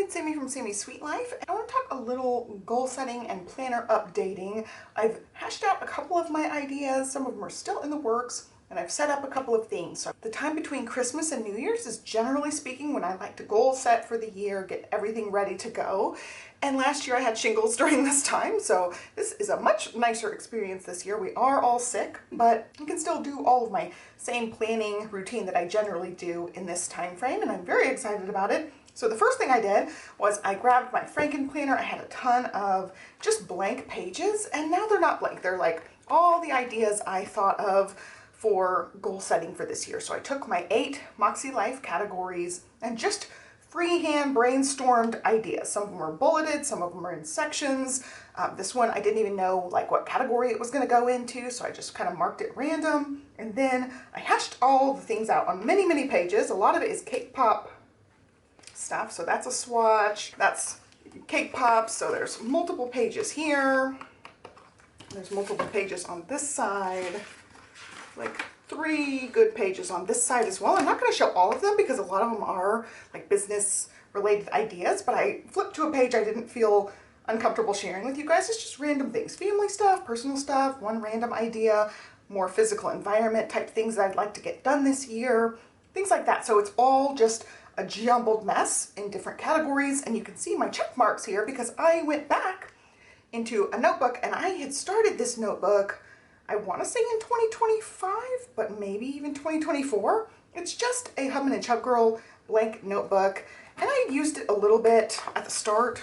it's Sammy from Sammy's Sweet Life. I want to talk a little goal setting and planner updating. I've hashed out a couple of my ideas. Some of them are still in the works, and I've set up a couple of things. So the time between Christmas and New Year's is generally speaking when I like to goal set for the year, get everything ready to go. And last year I had shingles during this time, so this is a much nicer experience this year. We are all sick, but I can still do all of my same planning routine that I generally do in this time frame, and I'm very excited about it. So the first thing I did was I grabbed my Franken planner. I had a ton of just blank pages, and now they're not blank. They're like all the ideas I thought of for goal setting for this year. So I took my 8 Moxie Life categories and just freehand brainstormed ideas. Some of them are bulleted, some of them are in sections. This one I didn't even know like what category it was going to go into, so I just kind of marked it random. And then I hashed all the things out on many, many pages. A lot of it is cake pop stuff, so that's a swatch. That's cake pops, so there's multiple pages here. There's multiple pages on this side. Like 3 good pages on this side as well. I'm not going to show all of them because a lot of them are like business related ideas, but I flipped to a page I didn't feel uncomfortable sharing with you guys. It's just random things, family stuff, personal stuff, one random idea, more physical environment type things that I'd like to get done this year, things like that. So it's all just a jumbled mess in different categories, and you can see my check marks here because I went back into a notebook, and I had started this notebook I want to say in 2025, but maybe even 2024. It's just a Hubman and Chub Girl blank notebook, and I used it a little bit at the start.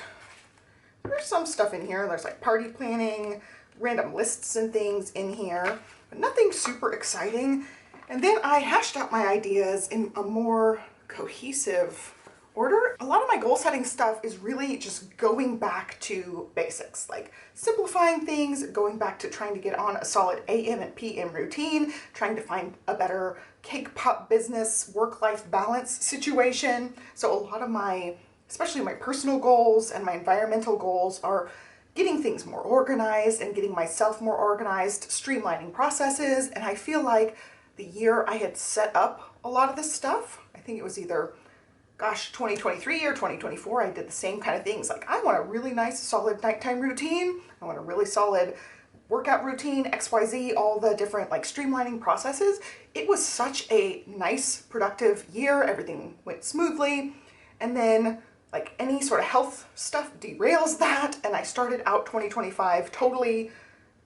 There's some stuff in here. There's like party planning, random lists and things in here, but nothing super exciting. And then I hashed out my ideas in a more cohesive order. A lot of my goal setting stuff is really just going back to basics, like simplifying things, going back to trying to get on a solid AM and PM routine, trying to find a better cake pop business work-life balance situation. So a lot of my, especially my personal goals and my environmental goals, are getting things more organized and getting myself more organized, streamlining processes. And I feel like the year I had set up a lot of this stuff, I think it was either 2023 or 2024, I did the same kind of things. Like, I want a really nice, solid nighttime routine. I want a really solid workout routine, XYZ, all the different like streamlining processes. It was such a nice, productive year. Everything went smoothly. And then like any sort of health stuff derails that. And I started out 2025 totally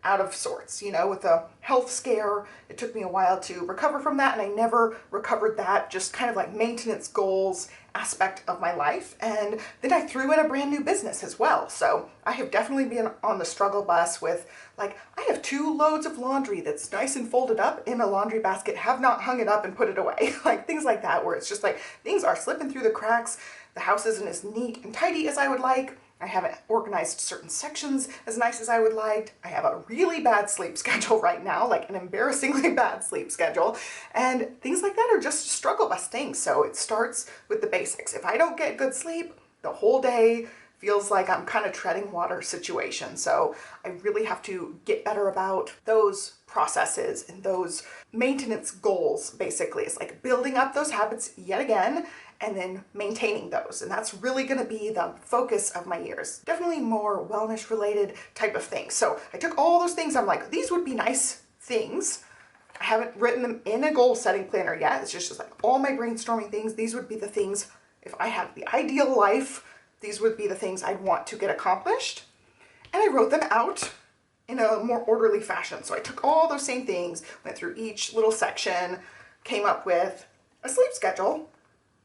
out of sorts, you know, with a health scare. It took me a while to recover from that, and I never recovered that just kind of like maintenance goals aspect of my life. And then I threw in a brand new business as well. So I have definitely been on the struggle bus with like, I have 2 loads of laundry that's nice and folded up in a laundry basket, have not hung it up and put it away. Like things like that, where it's just like things are slipping through the cracks. The house isn't as neat and tidy as I would like. I haven't organized certain sections as nice as I would like. I have a really bad sleep schedule right now, like an embarrassingly bad sleep schedule. And things like that are just struggle bus things. So it starts with the basics. If I don't get good sleep, the whole day feels like I'm kind of treading water situation. So I really have to get better about those processes and those maintenance goals, basically. It's like building up those habits yet again, and then maintaining those. And that's really gonna be the focus of my years. Definitely more wellness related type of things. So I took all those things, I'm like, these would be nice things. I haven't written them in a goal setting planner yet. It's just like all my brainstorming things. These would be the things, if I had the ideal life, these would be the things I'd want to get accomplished. And I wrote them out in a more orderly fashion. So I took all those same things, went through each little section, came up with a sleep schedule.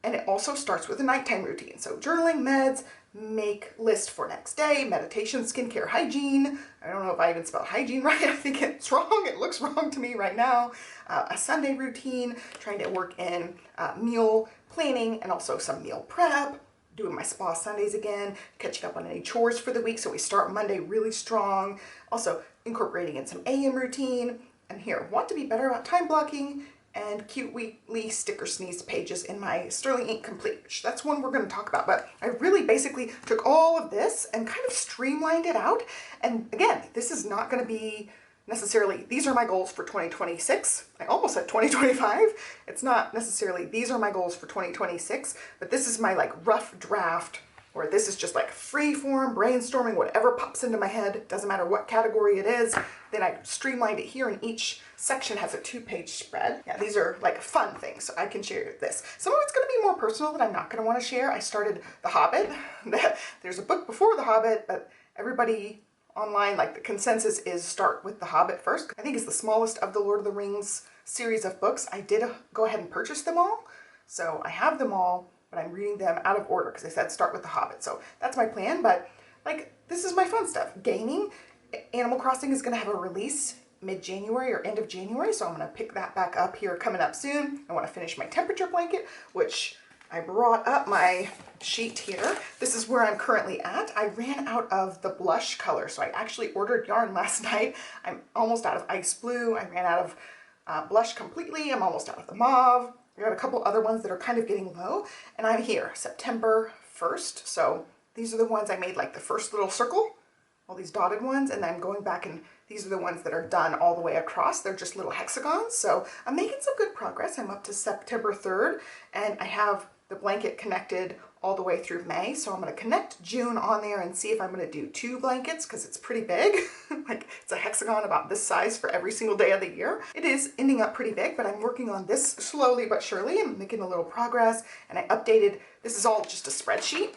And it also starts with a nighttime routine. So journaling, meds, make list for next day, meditation, skincare, hygiene. I don't know if I even spelled hygiene right. I think it's wrong. It looks wrong to me right now. A Sunday routine, trying to work in meal planning and also some meal prep, doing my spa Sundays again, catching up on any chores for the week. So we start Monday really strong. Also incorporating in some AM routine. And here, want to be better about time blocking, and cute weekly sticker sneeze pages in my Sterling Ink Complete, which that's one we're going to talk about. But I really basically took all of this and kind of streamlined it out. And again, this is not going to be necessarily, these are my goals for 2026. I almost said 2025. It's not necessarily, these are my goals for 2026, but this is my like rough draft where this is just like free form, brainstorming, whatever pops into my head, doesn't matter what category it is. Then I streamlined it here, and each section has a 2-page spread. Yeah, these are like fun things, so I can share this. Some of it's gonna be more personal that I'm not gonna wanna share. I started The Hobbit. There's a book before The Hobbit, but everybody online, like the consensus is start with The Hobbit first. I think it's the smallest of the Lord of the Rings series of books. I did go ahead and purchase them all. So I have them all, but I'm reading them out of order because they said start with The Hobbit. So that's my plan, but like, this is my fun stuff. Gaming, Animal Crossing is gonna have a release mid-January or end of January, so I'm gonna pick that back up here coming up soon. I wanna finish my temperature blanket, which I brought up my sheet here. This is where I'm currently at. I ran out of the blush color, so I actually ordered yarn last night. I'm almost out of ice blue. I ran out of blush completely. I'm almost out of the mauve. I got a couple other ones that are kind of getting low, and I'm here, September 1st. So these are the ones I made, like the first little circle, all these dotted ones, and then I'm going back, and these are the ones that are done all the way across. They're just little hexagons. So I'm making some good progress. I'm up to September 3rd, and I have the blanket connected all the way through May. So I'm gonna connect June on there and see if I'm gonna do 2 blankets, because it's pretty big. Like, it's a hexagon about this size for every single day of the year. It is ending up pretty big, but I'm working on this slowly but surely. I'm making a little progress, and I updated, this is all just a spreadsheet.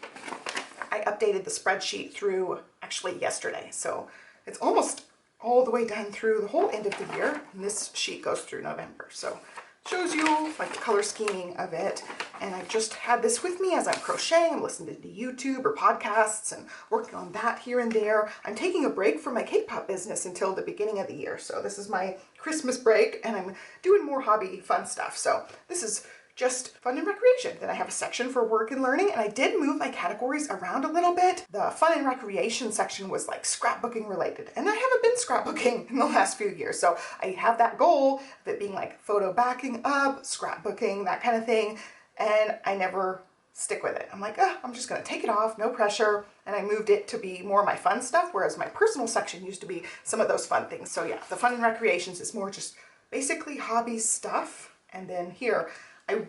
I updated the spreadsheet through actually yesterday. So it's almost all the way done through the whole end of the year. And this sheet goes through November. So shows you like the color scheming of it. And I've just had this with me as I'm crocheting. I'm listening to YouTube or podcasts and working on that here and there. I'm taking a break from my cake pop business until the beginning of the year. So this is my Christmas break, and I'm doing more hobby fun stuff. So this is just fun and recreation. Then I have a section for work and learning, and I did move my categories around a little bit. The fun and recreation section was like scrapbooking related, and I haven't been scrapbooking in the last few years. So I have that goal of it being like photo backing up, scrapbooking, that kind of thing, and I never stick with it. I'm like, I'm just gonna take it off, no pressure, and I moved it to be more my fun stuff, whereas my personal section used to be some of those fun things. So yeah, the fun and recreations is more just basically hobby stuff. And then here, I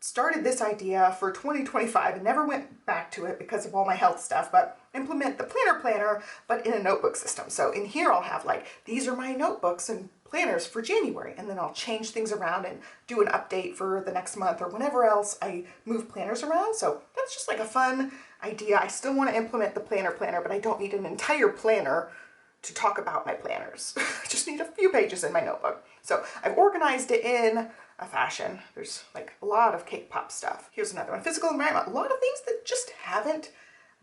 started this idea for 2025 and never went back to it because of all my health stuff, but implement the planner, but in a notebook system. So in here I'll have like, these are my notebooks and planners for January, and then I'll change things around and do an update for the next month or whenever else I move planners around. So that's just like a fun idea. I still want to implement the planner, but I don't need an entire planner to talk about my planners. I just need a few pages in my notebook. So I've organized it in a fashion. There's like a lot of cake pop stuff. Here's another one, physical environment. A lot of things that just haven't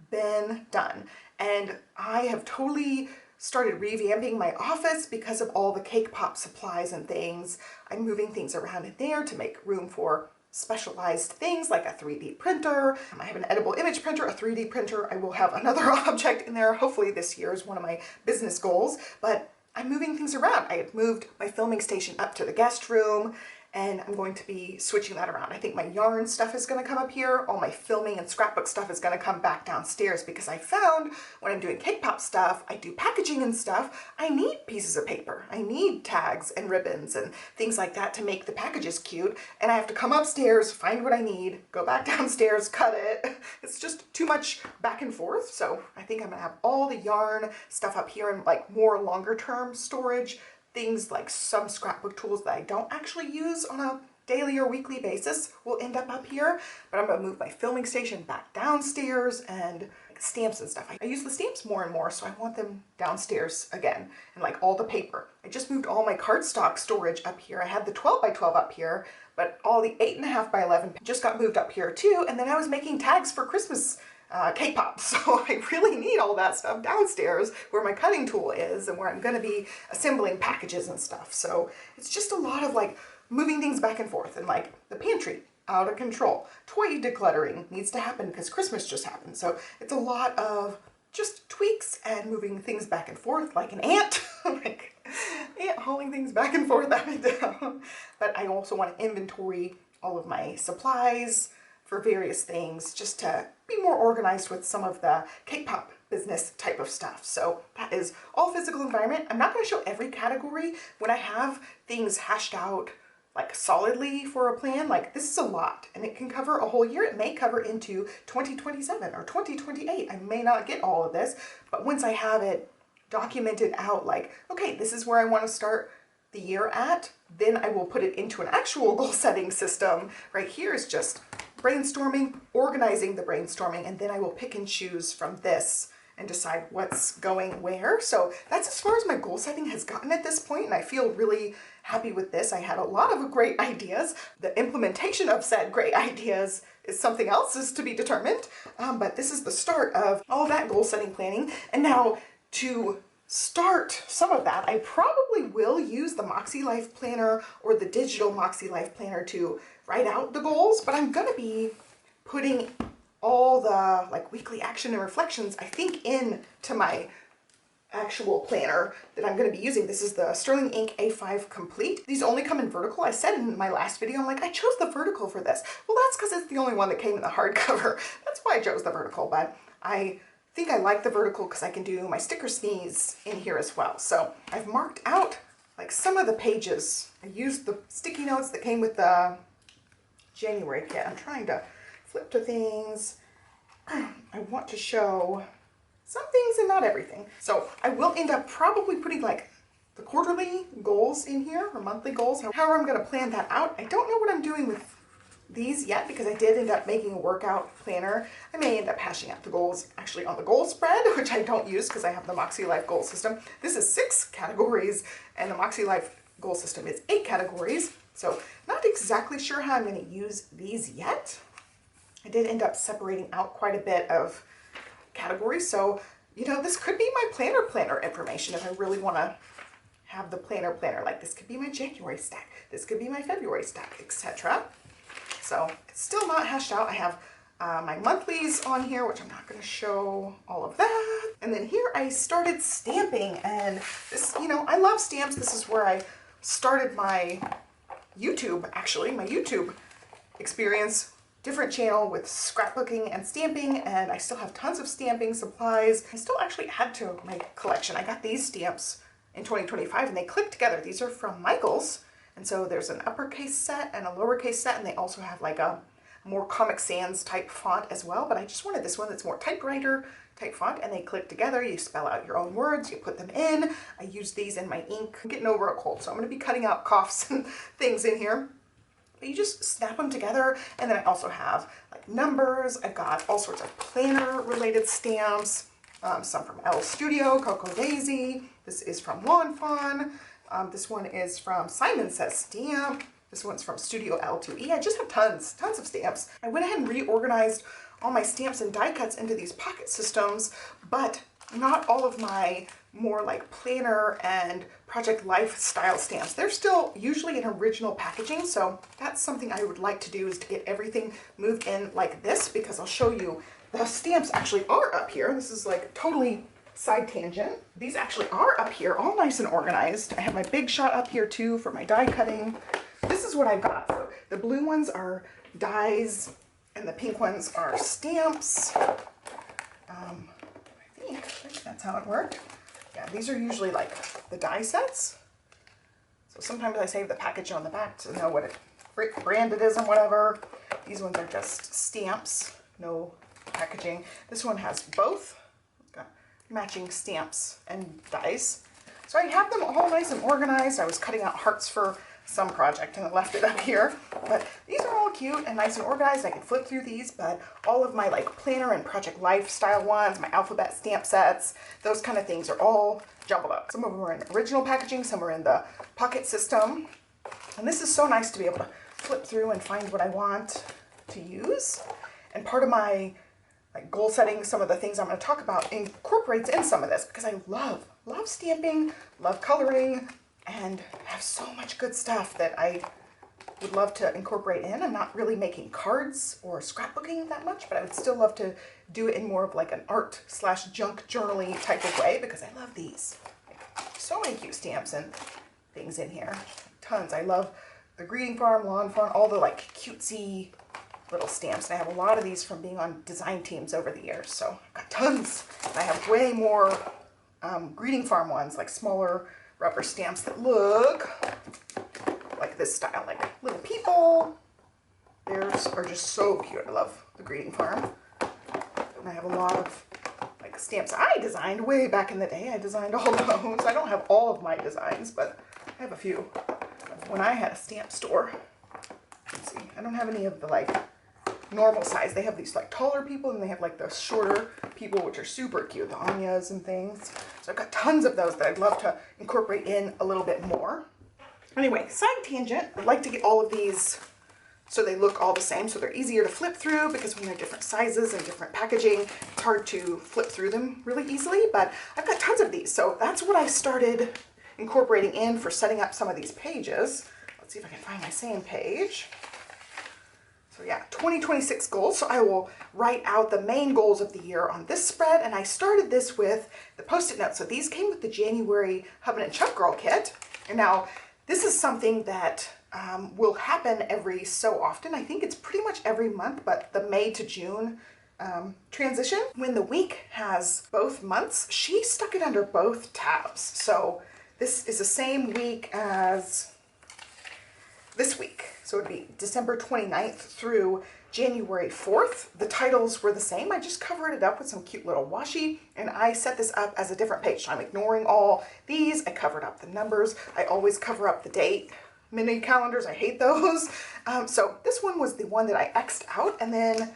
been done. And I have totally started revamping my office because of all the cake pop supplies and things. I'm moving things around in there to make room for specialized things like a 3D printer. I have an edible image printer, a 3D printer. I will have another object in there. Hopefully this year is one of my business goals, but I'm moving things around. I have moved my filming station up to the guest room, and I'm going to be switching that around. I think my yarn stuff is gonna come up here. All my filming and scrapbook stuff is gonna come back downstairs, because I found when I'm doing cake pop stuff, I do packaging and stuff, I need pieces of paper. I need tags and ribbons and things like that to make the packages cute. And I have to come upstairs, find what I need, go back downstairs, cut it. It's just too much back and forth. So I think I'm gonna have all the yarn stuff up here and like more longer term storage. Things like some scrapbook tools that I don't actually use on a daily or weekly basis will end up here, but I'm gonna move my filming station back downstairs, and like stamps and stuff. I use the stamps more and more, so I want them downstairs again, and like all the paper. I just moved all my cardstock storage up here. I had the 12 by 12 up here, but all the 8.5 by 11 just got moved up here too, and then I was making tags for Christmas cake pop, so I really need all that stuff downstairs where my cutting tool is and where I'm going to be assembling packages and stuff. So it's just a lot of like moving things back and forth, and like the pantry, out of control. Toy decluttering needs to happen because Christmas just happened. So it's a lot of just tweaks and moving things back and forth like an ant, like ant hauling things back and forth up and down. But I also want to inventory all of my supplies for various things, just to be more organized with some of the cake pop business type of stuff. So that is all physical environment. I'm not going to show every category. When I have things hashed out like solidly for a plan, like this is a lot and it can cover a whole year. It may cover into 2027 or 2028. I may not get all of this, but once I have it documented out, like, okay, this is where I want to start the year at, then I will put it into an actual goal setting system. Right here is just brainstorming, organizing the brainstorming, and then I will pick and choose from this and decide what's going where. So that's as far as my goal setting has gotten at this point, and I feel really happy with this. I had a lot of great ideas. The implementation of said great ideas is something else, is to be determined, but this is the start of all that goal setting planning. And now to start some of that, I probably will use the Moxie Life Planner or the digital Moxie Life Planner to write out the goals, but I'm gonna be putting all the like weekly action and reflections, I think, into my actual planner that I'm going to be using. This is the Sterling Ink A5 Complete. These only come in vertical. I said in my last video, I'm like, I chose the vertical for this. Well, that's because it's the only one that came in the hardcover. That's why I chose the vertical, but I think I like the vertical because I can do my sticker sneeze in here as well. So I've marked out like some of the pages. I used the sticky notes that came with the January kit. I'm trying to flip to things. I want to show some things and not everything. So I will end up probably putting like the quarterly goals in here, or monthly goals, however I'm going to plan that out. I don't know what I'm doing with these yet because I did end up making a workout planner. I may end up hashing out the goals actually on the goal spread, which I don't use because I have the Moxie Life goal system. This is 6 categories and the Moxie Life goal system is 8 categories. So not exactly sure how I'm going to use these yet. I did end up separating out quite a bit of categories. So, you know, this could be my planner information if I really want to have the planner. Like this could be my January stack. This could be my February stack, etc. So it's still not hashed out. I have my monthlies on here, which I'm not going to show all of that. And then here I started stamping, and this, you know, I love stamps. This is where I started my YouTube, actually, my YouTube experience. Different channel with scrapbooking and stamping, and I still have tons of stamping supplies. I still actually add to my collection. I got these stamps in 2025 and they click together. These are from Michaels, and so there's an uppercase set and a lowercase set, and they also have like a more Comic Sans type font as well, but I just wanted this one that's more typewriter type font, and they click together. You spell out your own words, you put them in. I use these in my ink. I'm getting over a cold, so I'm going to be cutting out coughs and things in here. You just snap them together. And then I also have like numbers. I've got all sorts of planner related stamps, some from L Studio, Coco Daisy. This is from Lawn Fawn. This one is from Simon Says Stamp. This one's from Studio L2E. I just have tons of stamps. I went ahead and reorganized all my stamps and die cuts into these pocket systems, but not all of my more like planner and project life style stamps. They're still usually in original packaging, so that's something I would like to do, is to get everything moved in like this, because I'll show you the stamps actually are up here. This is like totally side tangent. These actually are up here, all nice and organized. I have my Big Shot up here too for my die cutting. This is what I've got. So the blue ones are dies and the pink ones are stamps. I think that's how it worked. Yeah, these are usually like the die sets. So sometimes I save the package on the back to know what brand it is and whatever. These ones are just stamps, no packaging. This one has both. It's got matching stamps and dies. So I have them all nice and organized. I was cutting out hearts for some project and I left it up here, but these are all cute and nice and organized. I can flip through these, but all of my like planner and project lifestyle ones, my alphabet stamp sets, those kind of things are all jumbled up. Some of them are in original packaging, some are in the pocket system, and this is so nice to be able to flip through and find what I want to use. And part of my like goal setting, some of the things I'm going to talk about incorporates in some of this, because I love stamping, love coloring, and have so much good stuff that I would love to incorporate in. I'm not really making cards or scrapbooking that much, but I would still love to do it in more of like an art / junk journaling type of way, because I love these. So many cute stamps and things in here. Tons. I love the Greeting Farm, Lawn Fawn, all the like cutesy little stamps. And I have a lot of these from being on design teams over the years. So I've got tons. And I have way more Greeting Farm ones, like smaller rubber stamps that look like this style, like little people. Theirs are just so cute. I love the greeting farm. And I have a lot of like stamps I designed way back in the day. I designed all those. I don't have all of my designs, but I have a few when I had a stamp store. Let's see, I don't have any of the like normal size. They have these like taller people and they have like the shorter people, which are super cute, the Anyas and things. So I've got tons of those that I'd love to incorporate in a little bit more. Anyway, side tangent, I'd like to get all of these so they look all the same, so they're easier to flip through, because when they're different sizes and different packaging, it's hard to flip through them really easily, but I've got tons of these. So that's what I started incorporating in for setting up some of these pages. Let's see if I can find my same page. So yeah, 2026 goals. So I will write out the main goals of the year on this spread, and I started this with the Post-it notes. So these came with the January Hubbin' and Chuck Girl kit, and now this is something that will happen every so often. I think it's pretty much every month, but the May to June transition, when the week has both months, she stuck it under both tabs. So this is the same week as this week. So it'd be December 29th through January 4th. The titles were the same. I just covered it up with some cute little washi, and I set this up as a different page. So I'm ignoring all these. I covered up the numbers. I always cover up the date. Mini calendars, I hate those. So this one was the one that I X'd out, and then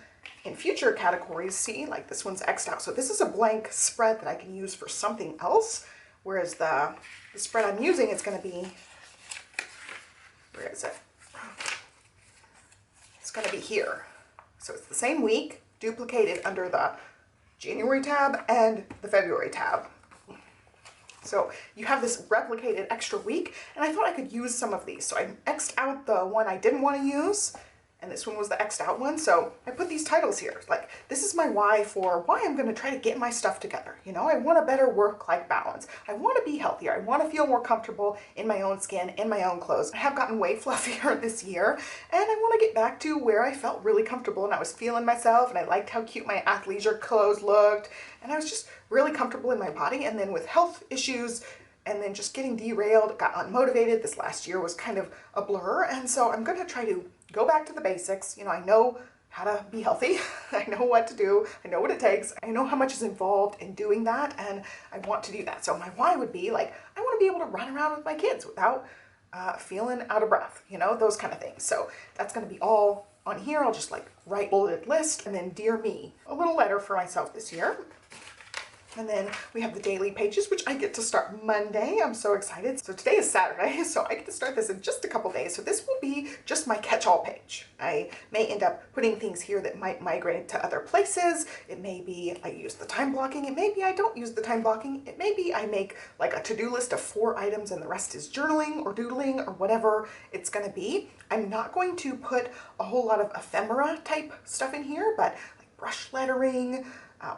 in future categories, see, like this one's X'd out. So this is a blank spread that I can use for something else, whereas the spread I'm using is going to be, where is it? It's going to be here. So it's the same week, duplicated under the January tab and the February tab. So you have this replicated extra week, and I thought I could use some of these. So I X'd out the one I didn't want to use, and this one was the X'd out one. So I put these titles here. Like, this is my why for why I'm going to try to get my stuff together. You know, I want a better work-life balance. I want to be healthier. I want to feel more comfortable in my own skin, in my own clothes. I have gotten way fluffier this year, and I want to get back to where I felt really comfortable and I was feeling myself, and I liked how cute my athleisure clothes looked, and I was just really comfortable in my body. And then with health issues and then just getting derailed, got unmotivated. This last year was kind of a blur, and so I'm going to try to go back to the basics. You know, I know how to be healthy. I know what to do. I know what it takes. I know how much is involved in doing that, and I want to do that. So my why would be like, I want to be able to run around with my kids without feeling out of breath, you know, those kind of things. So that's going to be all on here. I'll just like write bulleted list, and then dear me, a little letter for myself this year. And then we have the daily pages, which I get to start Monday. I'm so excited. So today is Saturday, so I get to start this in just a couple days. So this will be just my catch-all page. I may end up putting things here that might migrate to other places. It may be I use the time blocking. It may be I don't use the time blocking. It may be I make like a to-do list of 4 items and the rest is journaling or doodling or whatever it's going to be. I'm not going to put a whole lot of ephemera type stuff in here, but like brush lettering,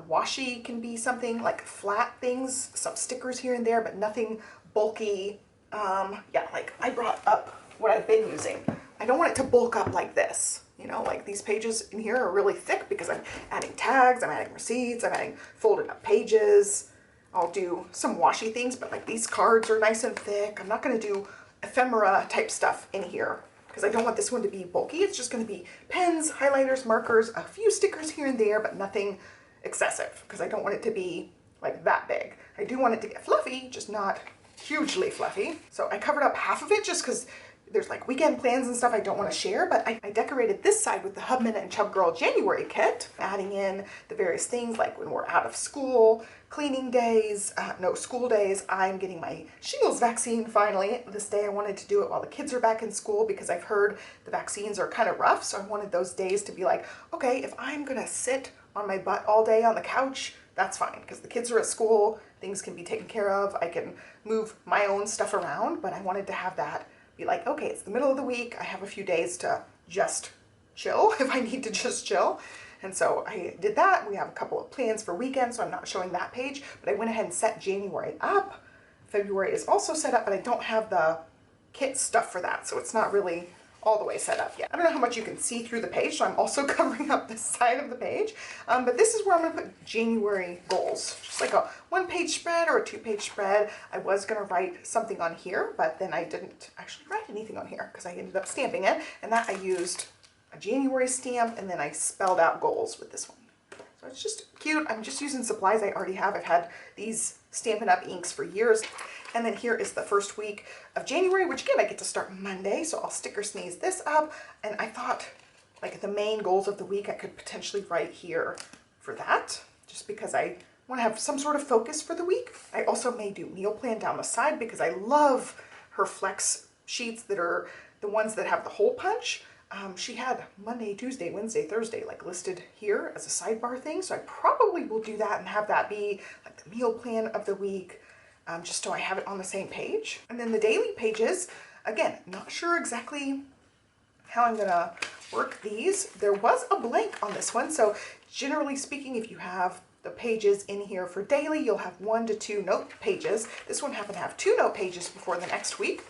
washi can be something, like flat things, some stickers here and there, but nothing bulky. Yeah, like I brought up what I've been using. I don't want it to bulk up like this. You know, like these pages in here are really thick because I'm adding tags, I'm adding receipts, I'm adding folded up pages. I'll do some washi things, but like these cards are nice and thick. I'm not going to do ephemera type stuff in here because I don't want this one to be bulky. It's just going to be pens, highlighters, markers, a few stickers here and there, but nothing excessive, because I don't want it to be like that big. I do want it to get fluffy, just not hugely fluffy. So I covered up half of it just because there's like weekend plans and stuff I don't want to share, but I decorated this side with the Hub Minute and Chub Girl January kit, adding in the various things like when we're out of school, cleaning days, no school days. I'm getting my shingles vaccine finally. This day I wanted to do it while the kids are back in school because I've heard the vaccines are kind of rough, so I wanted those days to be like, okay, if I'm gonna sit on my butt all day on the couch, that's fine, because the kids are at school, things can be taken care of, I can move my own stuff around, but I wanted to have that be like, okay, it's the middle of the week, I have a few days to just chill if I need to just chill. And so I did that. We have a couple of plans for weekends, so I'm not showing that page, but I went ahead and set January up. February is also set up, but I don't have the kit stuff for that, so it's not really all the way set up yet. I don't know how much you can see through the page, so I'm also covering up the side of the page. But this is where I'm gonna put January goals. Just like a 1-page spread or a 2-page spread. I was gonna write something on here, but then I didn't actually write anything on here because I ended up stamping it. And that I used a January stamp, and then I spelled out goals with this one. So it's just cute. I'm just using supplies I already have. I've had these Stampin' Up! Inks for years. And then here is the first week of January, which again, I get to start Monday, so I'll sticker sneeze this up. And I thought, like, the main goals of the week I could potentially write here for that, just because I want to have some sort of focus for the week. I also may do meal plan down the side because I love her flex sheets that are the ones that have the hole punch. She had Monday, Tuesday, Wednesday, Thursday, like listed here as a sidebar thing. So I probably will do that and have that be like the meal plan of the week, just so I have it on the same page. And then the daily pages, again, not sure exactly how I'm gonna work these. There was a blank on this one. So generally speaking, if you have the pages in here for daily, you'll have 1 to 2 note pages. This one happened to have 2 note pages before the next week.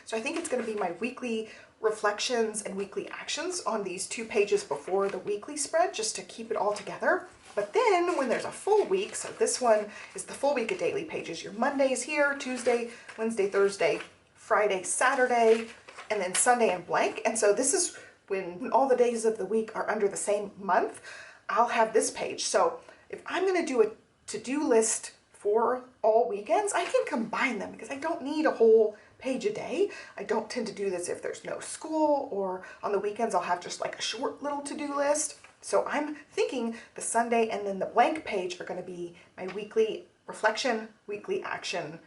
So I think it's gonna be my weekly reflections and weekly actions on these 2 pages before the weekly spread, just to keep it all together. But then when there's a full week, so this one is the full week of daily pages. Your Mondays here, Tuesday, Wednesday, Thursday, Friday, Saturday, and then Sunday and blank. And so this is when all the days of the week are under the same month, I'll have this page. So if I'm gonna do a to-do list for all weekends, I can combine them because I don't need a whole page a day. I don't tend to do this if there's no school, or on the weekends I'll have just like a short little to-do list. So I'm thinking the Sunday and then the blank page are going to be my weekly reflection, weekly action,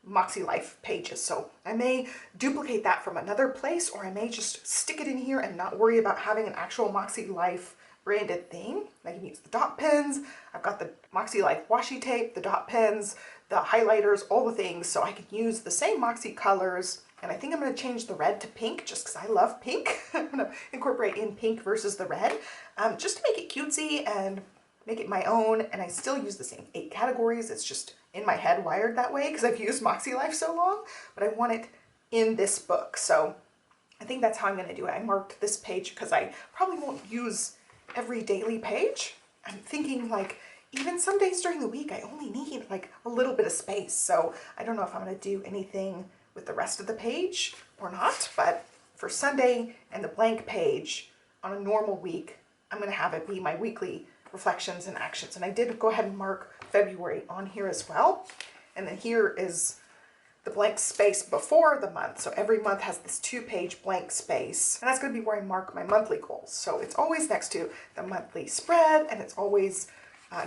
Moxie Life pages. So I may duplicate that from another place, or I may just stick it in here and not worry about having an actual Moxie Life branded thing. I can use the dot pens. I've got the Moxie Life washi tape, the dot pens, the highlighters, all the things, so I can use the same Moxie colors. And I think I'm going to change the red to pink just because I love pink. I'm going to incorporate in pink versus the red, just to make it cutesy and make it my own. And I still use the same 8 categories. It's just in my head wired that way because I've used Moxie Life so long, but I want it in this book. So I think that's how I'm going to do it. I marked this page because I probably won't use every daily page. I'm thinking, like, even some days during the week, I only need like a little bit of space. So I don't know if I'm going to do anything with the rest of the page or not, but for Sunday and the blank page on a normal week, I'm going to have it be my weekly reflections and actions. And I did go ahead and mark February on here as well. And then here is the blank space before the month. So every month has this 2-page blank space, and that's going to be where I mark my monthly goals. So it's always next to the monthly spread, and it's always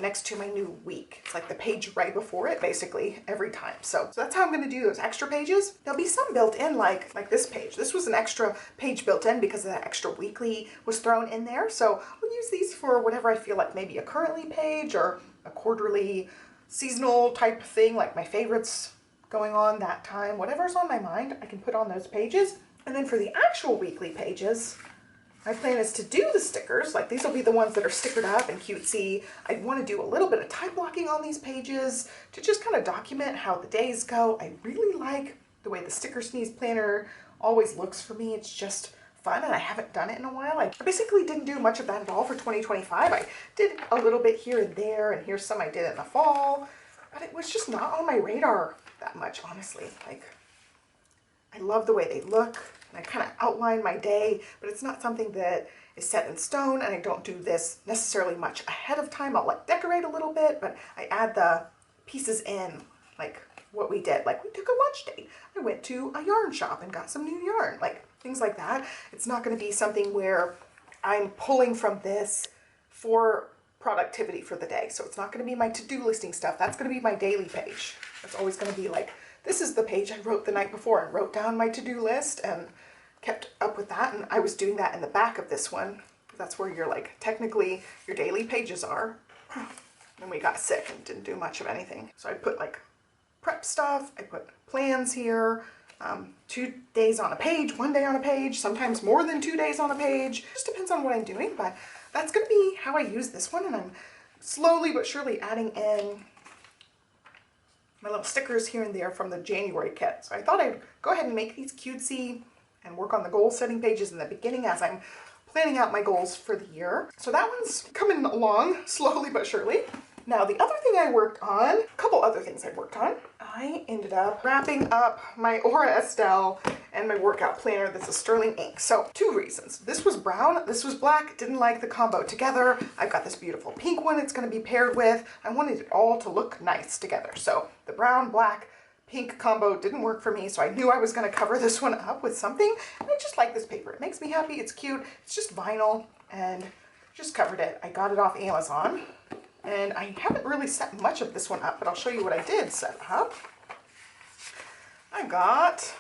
next to my new week. It's like the page right before it, basically, every time. So that's how I'm going to do those extra pages. There'll be some built in, like this page. This was an extra page built in because that extra weekly was thrown in there. So I'll use these for whatever I feel like, maybe a currently page or a quarterly seasonal type thing, like my favorites going on that time. Whatever's on my mind, I can put on those pages. And then for the actual weekly pages, my plan is to do the stickers. Like, these will be the ones that are stickered up and cutesy. I want to do a little bit of time blocking on these pages to just kind of document how the days go. I really like the way the Sticker Sneeze planner always looks for me. It's just fun, and I haven't done it in a while. I basically didn't do much of that at all for 2025. I did a little bit here and there, and here's some I did in the fall, but it was just not on my radar that much, honestly. Like, I love the way they look. I kind of outline my day, but it's not something that is set in stone, and I don't do this necessarily much ahead of time. I'll like decorate a little bit, but I add the pieces in, like what we did. Like, we took a lunch date. I went to a yarn shop and got some new yarn, like things like that. It's not going to be something where I'm pulling from this for productivity for the day. So it's not going to be my to-do listing stuff. That's going to be my daily page. It's always going to be like, this is the page I wrote the night before and wrote down my to-do list and kept up with that. And I was doing that in the back of this one. That's where you're like, technically your daily pages are. And we got sick and didn't do much of anything. So I put like prep stuff. I put plans here. 2 days on a page, 1 day on a page, sometimes more than 2 days on a page. Just depends on what I'm doing, but that's going to be how I use this one. And I'm slowly but surely adding in my little stickers here and there from the January kit. So I thought I'd go ahead and make these cutesy and work on the goal setting pages in the beginning as I'm planning out my goals for the year. So that one's coming along slowly but surely. Now the other thing I worked on, a couple other things I worked on, I ended up wrapping up my Aura Estelle and my workout planner. That's a sterling ink. So 2 reasons. This was brown, this was black, didn't like the combo together. I've got this beautiful pink one it's going to be paired with. I wanted it all to look nice together. So the brown, black, pink combo didn't work for me, so I knew I was going to cover this one up with something. And I just like this paper. It makes me happy. It's cute. It's just vinyl, and just covered it. I got it off Amazon. And I haven't really set much of this one up, but I'll show you what I did set up. I got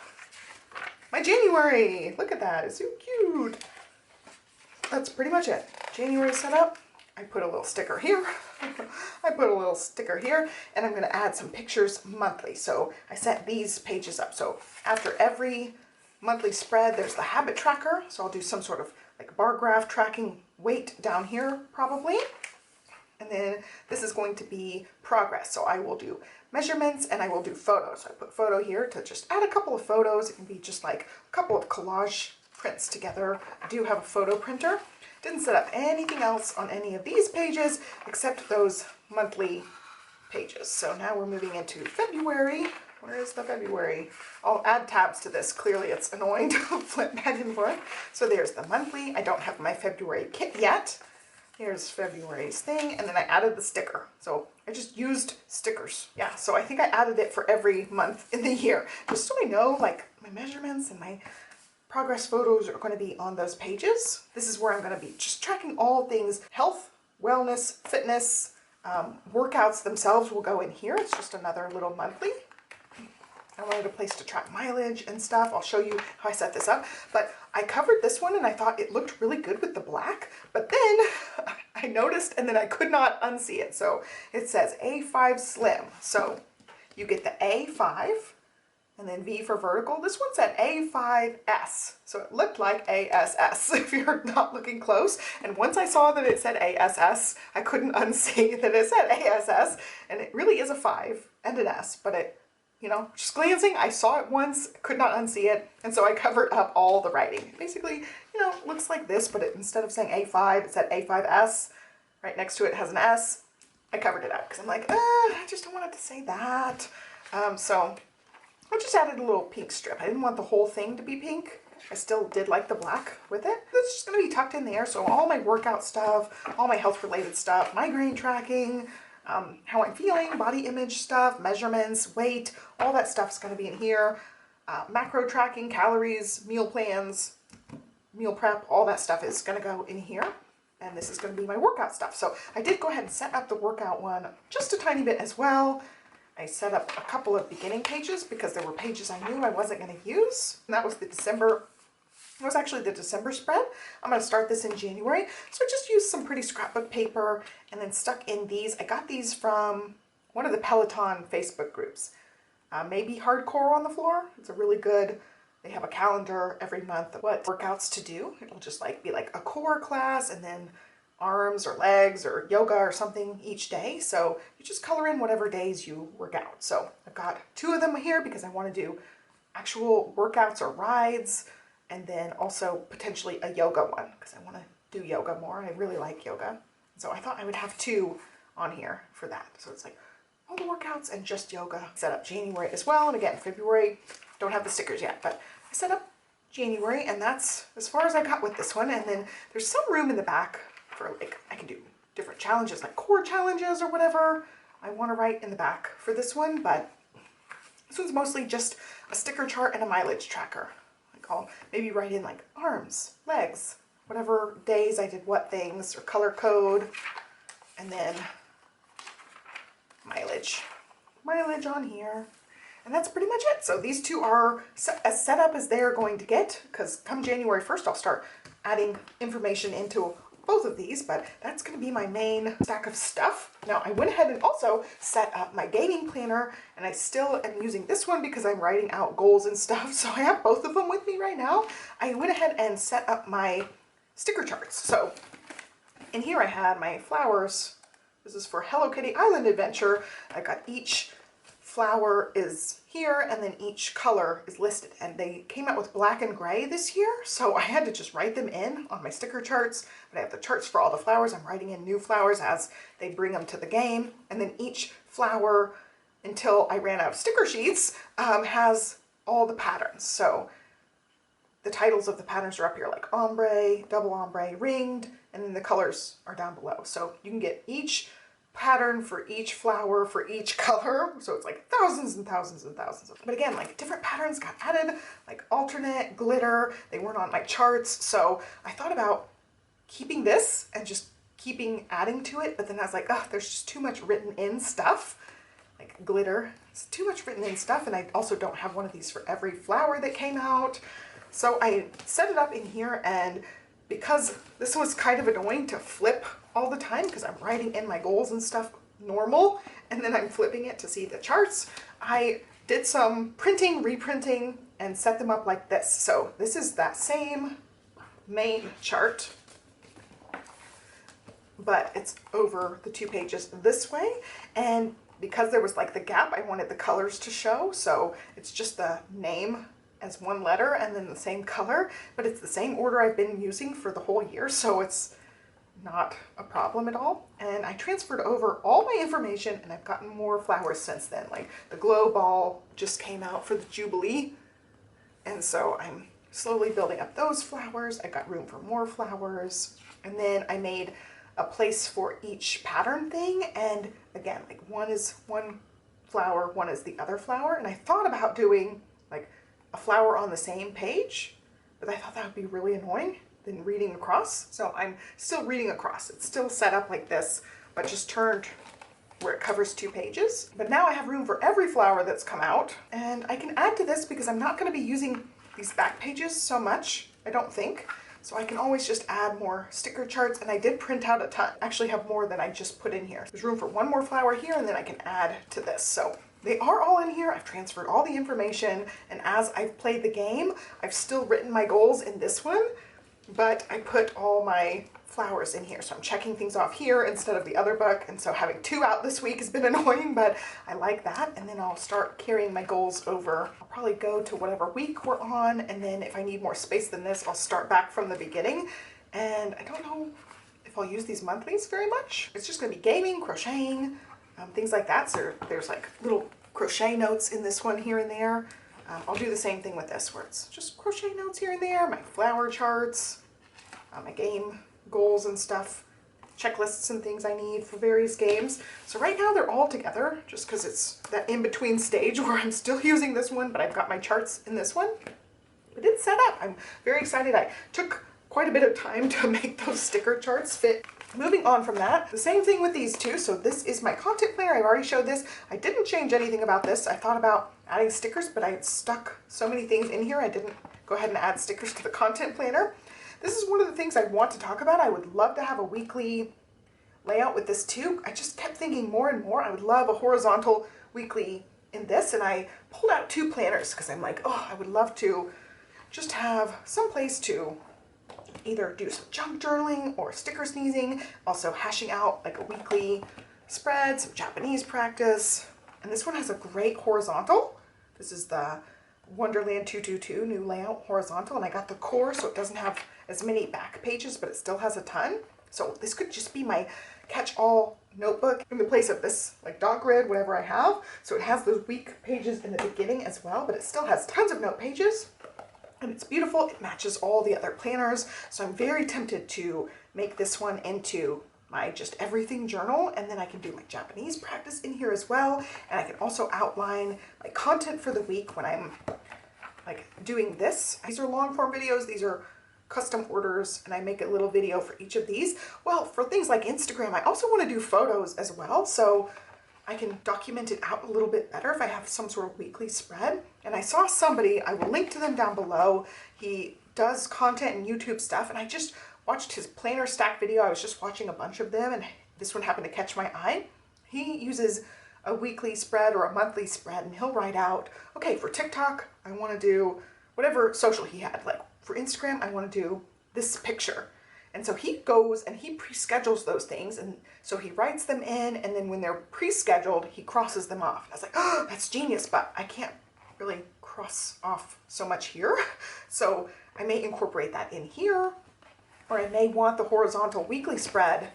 my January. Look at that, it's so cute. That's pretty much it. January setup. I put a little sticker here. I put a little sticker here, and I'm gonna add some pictures monthly. So I set these pages up. So after every monthly spread, there's the habit tracker. So I'll do some sort of like bar graph tracking weight down here probably. And then this is going to be progress. So I will do measurements and I will do photos. So I put photo here to just add a couple of photos. It can be just like a couple of collage prints together. I do have a photo printer. Didn't set up anything else on any of these pages except those monthly pages. So now we're moving into February. Where is the February? I'll add tabs to this. Clearly it's annoying to flip back and forth. So there's the monthly. I don't have my February kit yet. Here's February's thing, and then I added the sticker. So I just used stickers. Yeah, so I think I added it for every month in the year, just so I know like my measurements and my progress photos are going to be on those pages. This is where I'm going to be just tracking all things health, wellness, fitness, workouts themselves will go in here. It's just another little monthly. I wanted a place to track mileage and stuff. I'll show you how I set this up. But I covered this one and I thought it looked really good with the black. But then I noticed and then I could not unsee it. So it says A5 Slim. So you get the A5 and then V for vertical. This one said A5S. So it looked like ASS if you're not looking close. And once I saw that it said ASS, I couldn't unsee that it said ASS. And it really is a 5 and an S, but it, you know, just glancing, I saw it once, could not unsee it, and so I covered up all the writing. Basically, you know, looks like this, but instead of saying A5, it said A5S. Right next to it has an S. I covered it up because I'm like, I just don't want it to say that. So I just added a little pink strip. I didn't want the whole thing to be pink. I still did like the black with it. It's just going to be tucked in there. So all my workout stuff, all my health related stuff, migraine tracking, how I'm feeling, body image stuff, measurements, weight, all that stuff's going to be in here. Macro tracking, calories, meal plans, meal prep, all that stuff is going to go in here. And this is going to be my workout stuff. So I did go ahead and set up the workout one just a tiny bit as well. I set up a couple of beginning pages because there were pages I knew I wasn't going to use. And that was the December. It was actually the December spread. I'm going to start this in January. So I just used some pretty scrapbook paper and then stuck in these. I got these from one of the Peloton Facebook groups. Maybe Hardcore on the Floor. It's a really good, they have a calendar every month of what workouts to do. It'll just like be like a core class and then arms or legs or yoga or something each day. So you just color in whatever days you work out. So I've got 2 of them here because I want to do actual workouts or rides. And then also potentially a yoga one because I want to do yoga more. I really like yoga. So I thought I would have 2 on here for that. So it's like all the workouts and just yoga. Set up January as well. And again, February, don't have the stickers yet, but I set up January and that's as far as I got with this one. And then there's some room in the back for like, I can do different challenges like core challenges or whatever I want to write in the back for this one. But this one's mostly just a sticker chart and a mileage tracker. I'll maybe write in like arms, legs, whatever days I did what things, or color code, and then mileage on here. And that's pretty much it. So these 2 are as set up as they're going to get, because come January 1st, I'll start adding information into both of these, but that's going to be my main stack of stuff. Now I went ahead and also set up my dating planner, and I still am using this one because I'm writing out goals and stuff. So I have both of them with me right now. I went ahead and set up my sticker charts. So in here I had my flowers. This is for Hello Kitty Island Adventure. I got each flower is here and then each color is listed. And they came out with black and gray this year, so I had to just write them in on my sticker charts. But I have the charts for all the flowers. I'm writing in new flowers as they bring them to the game. And then each flower, until I ran out of sticker sheets, has all the patterns. So the titles of the patterns are up here, like ombre, double ombre, ringed, and then the colors are down below. So you can get each pattern for each flower for each color. So it's like thousands and thousands and thousands of them. But again, like different patterns got added, like alternate, glitter. They weren't on my charts. So I thought about keeping this and just keeping adding to it. But then I was like, oh, there's just too much written in stuff, like glitter. It's too much written in stuff. And I also don't have one of these for every flower that came out. So I set it up in here, and because this was kind of annoying to flip all the time because I'm writing in my goals and stuff normal and then I'm flipping it to see the charts, I did some printing, reprinting, and set them up like this. So this is that same main chart, but it's over the 2 pages this way. And because there was like the gap, I wanted the colors to show. So it's just the name as one letter and then the same color, but it's the same order I've been using for the whole year, so it's not a problem at all. And I transferred over all my information, and I've gotten more flowers since then. Like the glow ball just came out for the Jubilee, and so I'm slowly building up those flowers. I got room for more flowers, and then I made a place for each pattern thing. And again, like one is one flower, one is the other flower, and I thought about doing like a flower on the same page, but I thought that would be really annoying than reading across. So I'm still reading across. It's still set up like this, but just turned where it covers 2 pages. But now I have room for every flower that's come out, and I can add to this because I'm not going to be using these back pages so much, I don't think. So I can always just add more sticker charts, and I did print out a ton. I actually have more than I just put in here. There's room for one more flower here, and then I can add to this. So they are all in here. I've transferred all the information, and as I've played the game, I've still written my goals in this one, but I put all my flowers in here. So I'm checking things off here instead of the other book, and so having 2 out this week has been annoying, but I like that. And then I'll start carrying my goals over. I'll probably go to whatever week we're on, and then if I need more space than this, I'll start back from the beginning. And I don't know if I'll use these monthlies very much. It's just gonna be gaming, crocheting, things like that. So there's like little crochet notes in this one here and there. I'll do the same thing with this, where it's just crochet notes here and there, my flower charts, my game goals and stuff, checklists and things I need for various games. So right now they're all together just because it's that in-between stage where I'm still using this one, but I've got my charts in this one. But it's set up. I'm very excited. I took quite a bit of time to make those sticker charts fit. Moving on from that, the same thing with these two. So this is my content planner. I've already showed this. I didn't change anything about this. I thought about adding stickers, but I had stuck so many things in here. I didn't go ahead and add stickers to the content planner. This is one of the things I want to talk about. I would love to have a weekly layout with this too. I just kept thinking more and more, I would love a horizontal weekly in this. And I pulled out 2 planners because I'm like, oh, I would love to just have some place to either do some junk journaling or sticker sneezing, also hashing out like a weekly spread, some Japanese practice. And this one has a great horizontal. This is the Wonderland 222 new layout horizontal, and I got the core so it doesn't have as many back pages, but it still has a ton. So this could just be my catch-all notebook in the place of this like dog grid, whatever I have. So it has those week pages in the beginning as well, but it still has tons of note pages. And it's beautiful. It matches all the other planners. So I'm very tempted to make this one into my just everything journal, and then I can do my Japanese practice in here as well. And I can also outline my content for the week when I'm like doing this. These are long form videos. These are custom orders, and I make a little video for each of these. Well, for things like Instagram, I also want to do photos as well. So I can document it out a little bit better if I have some sort of weekly spread. And I saw somebody, I will link to them down below. He does content and YouTube stuff, and I just watched his planner stack video. I was just watching a bunch of them, and this one happened to catch my eye. He uses a weekly spread or a monthly spread, and he'll write out, okay, for TikTok, I want to do whatever social he had. Like for Instagram, I want to do this picture. And so he goes and he pre-schedules those things, and so he writes them in, and then when they're pre-scheduled, he crosses them off. I was like, oh, that's genius, but I can't really cross off so much here. So I may incorporate that in here, or I may want the horizontal weekly spread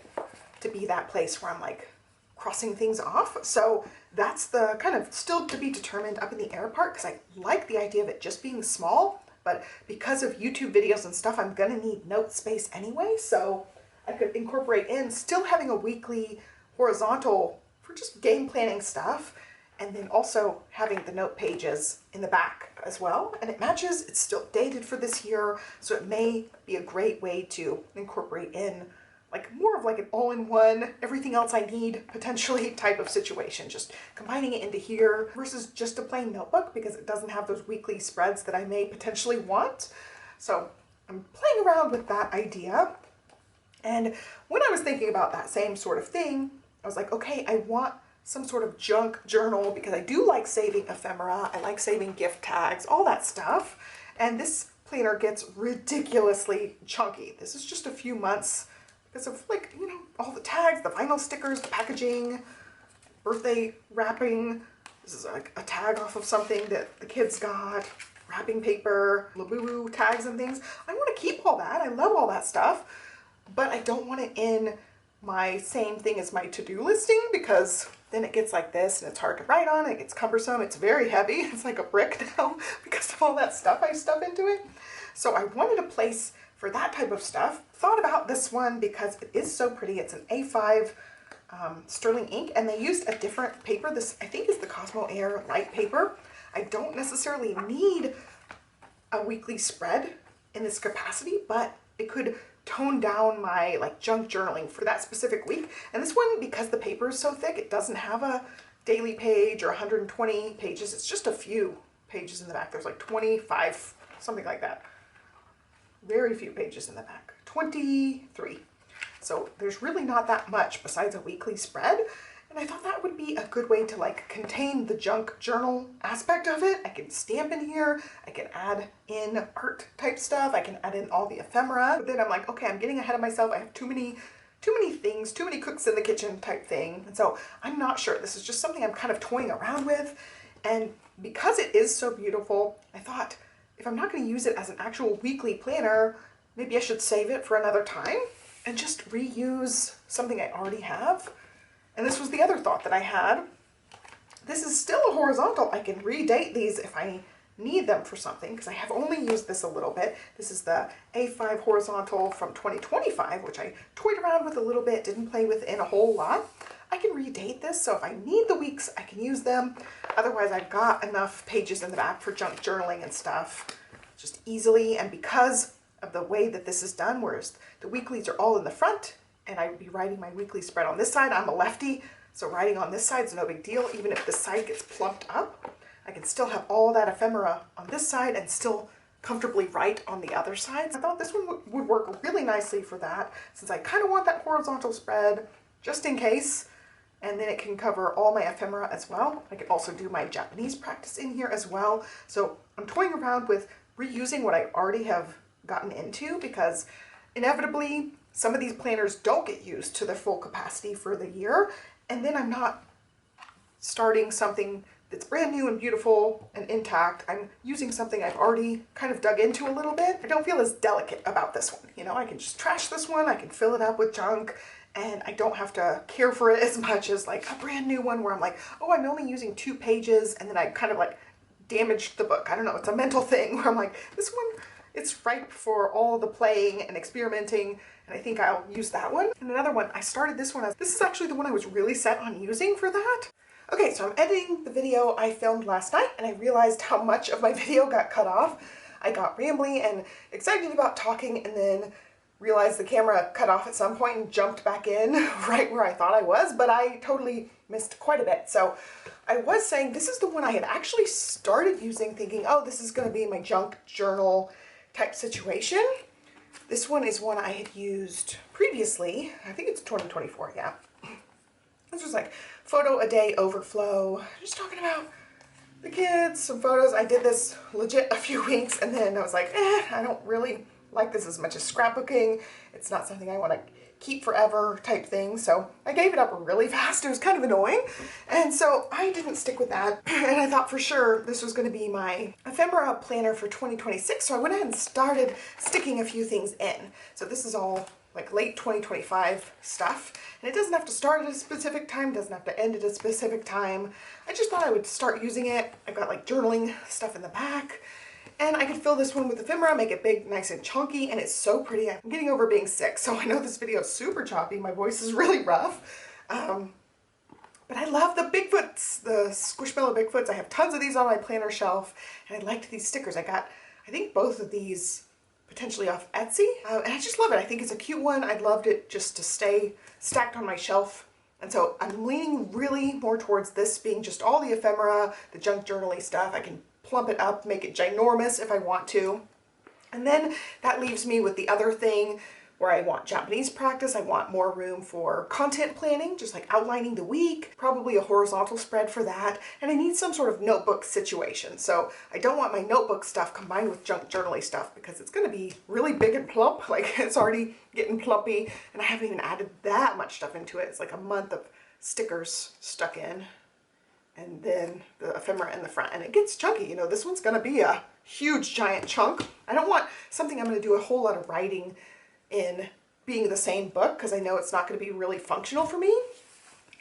to be that place where I'm like crossing things off. So that's the kind of still to be determined, up in the air part, because I like the idea of it just being small, but because of YouTube videos and stuff, I'm gonna need note space anyway. So I could incorporate in still having a weekly horizontal for just game planning stuff, and then also having the note pages in the back as well. And it matches, it's still dated for this year, so it may be a great way to incorporate in like more of like an all-in-one, everything else I need potentially type of situation. Just combining it into here versus just a plain notebook, because it doesn't have those weekly spreads that I may potentially want. So I'm playing around with that idea. And when I was thinking about that same sort of thing, I was like, okay, I want some sort of junk journal, because I do like saving ephemera. I like saving gift tags, all that stuff. And this planner gets ridiculously chunky. This is just a few months because of, like, you know, all the tags, the vinyl stickers, the packaging, birthday wrapping. This is like a tag off of something that the kids got, wrapping paper, Labubu tags and things. I want to keep all that. I love all that stuff, but I don't want it in my same thing as my to-do listing, because then it gets like this and it's hard to write on. It gets cumbersome. It's very heavy. It's like a brick now because of all that stuff I stuff into it. So I wanted a place for that type of stuff. Thought about this one because it is so pretty. It's an A5 sterling ink, and they used a different paper. This, I think, is the Cosmo Air light paper. I don't necessarily need a weekly spread in this capacity, but it could tone down my like junk journaling for that specific week. And this one, because the paper is so thick, it doesn't have a daily page or 120 pages. It's just a few pages in the back. There's like 25, something like that. Very few pages in the back, 23. So there's really not that much besides a weekly spread. And I thought that would be a good way to like contain the junk journal aspect of it. I can stamp in here, I can add in art type stuff, I can add in all the ephemera. But then I'm like, okay, I'm getting ahead of myself. I have too many things, too many cooks in the kitchen type thing. And so I'm not sure. This is just something I'm kind of toying around with. And because it is so beautiful, I thought, if I'm not going to use it as an actual weekly planner, maybe I should save it for another time and just reuse something I already have. And this was the other thought that I had. This is still a horizontal. I can redate these if I need them for something, because I have only used this a little bit. This is the A5 horizontal from 2025, which I toyed around with a little bit, didn't play with in a whole lot. I can redate this, so if I need the weeks, I can use them. Otherwise, I've got enough pages in the back for junk journaling and stuff just easily. And because of the way that this is done, whereas the weeklies are all in the front, and I would be writing my weekly spread on this side. I'm a lefty, so writing on this side is no big deal. Even if the side gets plumped up, I can still have all that ephemera on this side and still comfortably write on the other side. I thought this one would work really nicely for that, since I kind of want that horizontal spread just in case. And then it can cover all my ephemera as well. I can also do my Japanese practice in here as well. So I'm toying around with reusing what I already have gotten into, because inevitably some of these planners don't get used to their full capacity for the year. And then I'm not starting something that's brand new and beautiful and intact. I'm using something I've already kind of dug into a little bit. I don't feel as delicate about this one. You know, I can just trash this one. I can fill it up with junk, and I don't have to care for it as much as like a brand new one where I'm like, oh, I'm only using 2 pages, and then I kind of like damaged the book. I don't know, it's a mental thing where I'm like, this one, it's ripe for all the playing and experimenting, and I think I'll use that one. And another one, I started this one as, this is actually the one I was really set on using for that. Okay, so I'm editing the video I filmed last night, and I realized how much of my video got cut off. I got rambly and excited about talking, and then realized the camera cut off at some point and jumped back in right where I thought I was, but I totally missed quite a bit. So I was saying this is the one I had actually started using, thinking, oh, this is going to be my junk journal type situation. This one is one I had used previously. I think it's 2024, yeah. This was like photo a day overflow, just talking about the kids, some photos. I did this legit a few weeks, and then I was like, I don't really like this as much as scrapbooking. It's not something I want to keep forever type thing. So I gave it up really fast. It was kind of annoying. And so I didn't stick with that. And I thought for sure this was going to be my ephemera planner for 2026. So I went ahead and started sticking a few things in. So this is all like late 2025 stuff. And it doesn't have to start at a specific time, doesn't have to end at a specific time. I just thought I would start using it. I've got like journaling stuff in the back. And I could fill this one with ephemera, make it big, nice and chunky, and it's so pretty. I'm getting over being sick, so I know this video is super choppy. My voice is really rough. But I love the Bigfoots, the Squishmallow Bigfoots. I have tons of these on my planner shelf, and I liked these stickers. I got, I think, both of these potentially off Etsy, and I just love it. I think it's a cute one. I loved it just to stay stacked on my shelf. And so I'm leaning really more towards this being just all the ephemera, the junk journaling stuff. I can plump it up, make it ginormous if I want to. And then that leaves me with the other thing where I want Japanese practice. I want more room for content planning, just like outlining the week, probably a horizontal spread for that. And I need some sort of notebook situation. So I don't want my notebook stuff combined with junk journaling stuff because it's going to be really big and plump. Like it's already getting plumpy and I haven't even added that much stuff into it. It's like a month of stickers stuck in. And then the ephemera in the front, and it gets chunky. You know, this one's going to be a huge giant chunk. I don't want something I'm going to do a whole lot of writing in being the same book because I know it's not going to be really functional for me.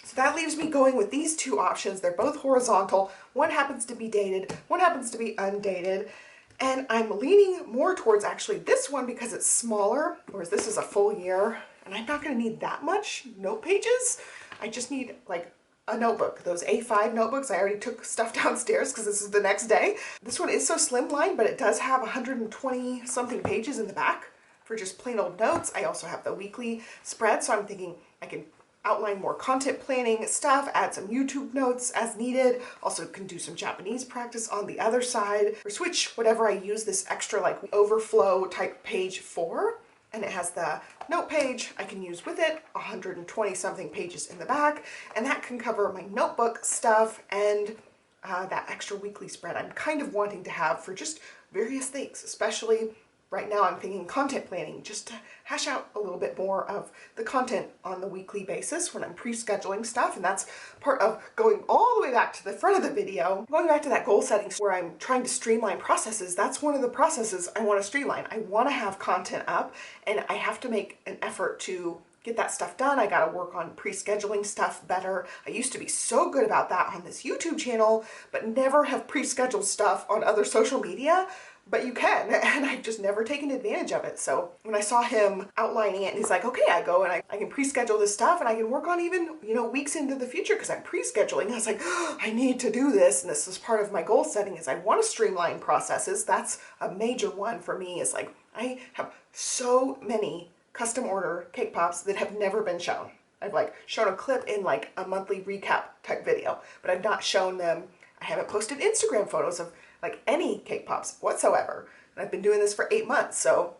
So that leaves me going with these two options. They're both horizontal. One happens to be dated, one happens to be undated. And I'm leaning more towards actually this one because it's smaller, whereas this is a full year. And I'm not going to need that much note pages. I just need like a notebook. Those A5 notebooks, I already took stuff downstairs because this is the next day. This one is so slimline, but it does have 120 something pages in the back for just plain old notes. I also have the weekly spread, so I'm thinking I can outline more content planning stuff, add some YouTube notes as needed. Also can do some Japanese practice on the other side, or switch whatever I use this extra like overflow type page for. And it has the note page I can use with it, 120 something pages in the back, and that can cover my notebook stuff and that extra weekly spread I'm kind of wanting to have for just various things, especially right now I'm thinking content planning, just to hash out a little bit more of the content on the weekly basis when I'm pre-scheduling stuff. And that's part of going all the way back to the front of the video, going back to that goal setting where I'm trying to streamline processes. That's one of the processes I want to streamline. I want to have content up and I have to make an effort to get that stuff done. I got to work on pre-scheduling stuff better. I used to be so good about that on this YouTube channel, but never have pre-scheduled stuff on other social media. But you can, and I've just never taken advantage of it. So when I saw him outlining it, and he's like, okay, I go and I can pre-schedule this stuff and I can work on even, you know, weeks into the future because I'm pre-scheduling. I was like, oh, I need to do this. And this is part of my goal setting is I want to streamline processes. That's a major one for me is like, I have so many custom order cake pops that have never been shown. I've like shown a clip in like a monthly recap type video, but I've not shown them. I haven't posted Instagram photos of like any cake pops whatsoever. And I've been doing this for 8 months. So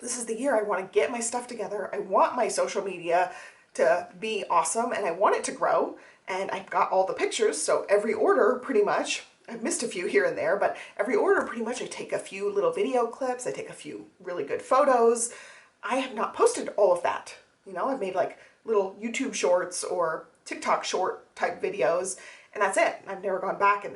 this is the year I want to get my stuff together. I want my social media to be awesome and I want it to grow. And I've got all the pictures. So every order pretty much, I've missed a few here and there, but every order pretty much I take a few little video clips. I take a few really good photos. I have not posted all of that. You know, I've made like little YouTube shorts or TikTok short type videos and that's it. I've never gone back and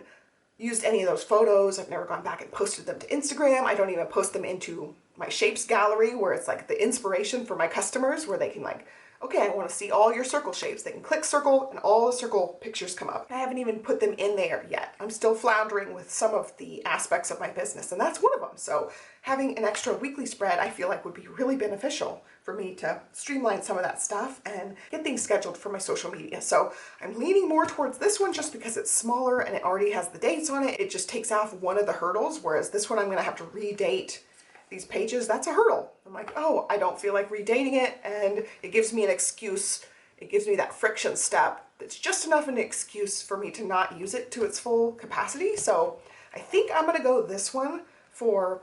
used any of those photos. I've never gone back and posted them to Instagram. I don't even post them into my shapes gallery where it's like the inspiration for my customers where they can like, okay, I want to see all your circle shapes. They can click circle and all the circle pictures come up. I haven't even put them in there yet. I'm still floundering with some of the aspects of my business and that's one of them. So having an extra weekly spread I feel like would be really beneficial for me to streamline some of that stuff and get things scheduled for my social media. So I'm leaning more towards this one just because it's smaller and it already has the dates on it. It just takes off one of the hurdles, whereas this one I'm going to have to redate these pages. That's a hurdle. I'm like, oh, I don't feel like redating it, and it gives me an excuse. It gives me that friction step that's just enough an excuse for me to not use it to its full capacity. So I think I'm going to go this one for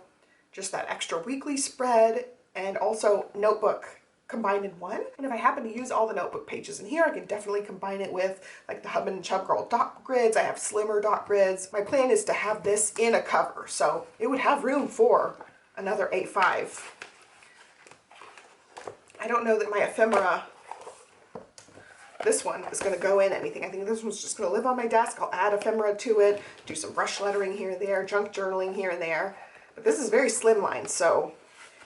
just that extra weekly spread and also notebook combined in one. And if I happen to use all the notebook pages in here, I can definitely combine it with like the Hub and Chub Girl dot grids. I have slimmer dot grids. My plan is to have this in a cover, so it would have room for another A5. I don't know that my ephemera, this one, is going to go in anything. I think this one's just going to live on my desk. I'll add ephemera to it, do some brush lettering here and there, junk journaling here and there. But this is very slimline, so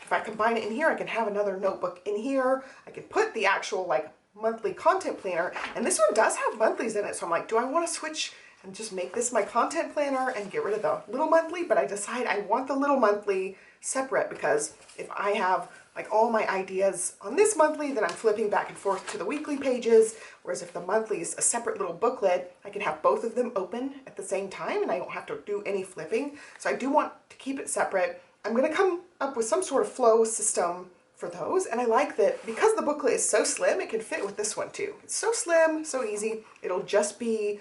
if I combine it in here, I can have another notebook in here. I can put the actual like monthly content planner, and this one does have monthlies in it. So I'm like, do I want to switch and just make this my content planner and get rid of the little monthly? But I decide I want the little monthly separate, because if I have like all my ideas on this monthly, then I'm flipping back and forth to the weekly pages. Whereas if the monthly is a separate little booklet, I can have both of them open at the same time and I don't have to do any flipping. So I do want to keep it separate. I'm going to come up with some sort of flow system for those. And I like that because the booklet is so slim, it can fit with this one too. It's so slim, so easy. It'll just be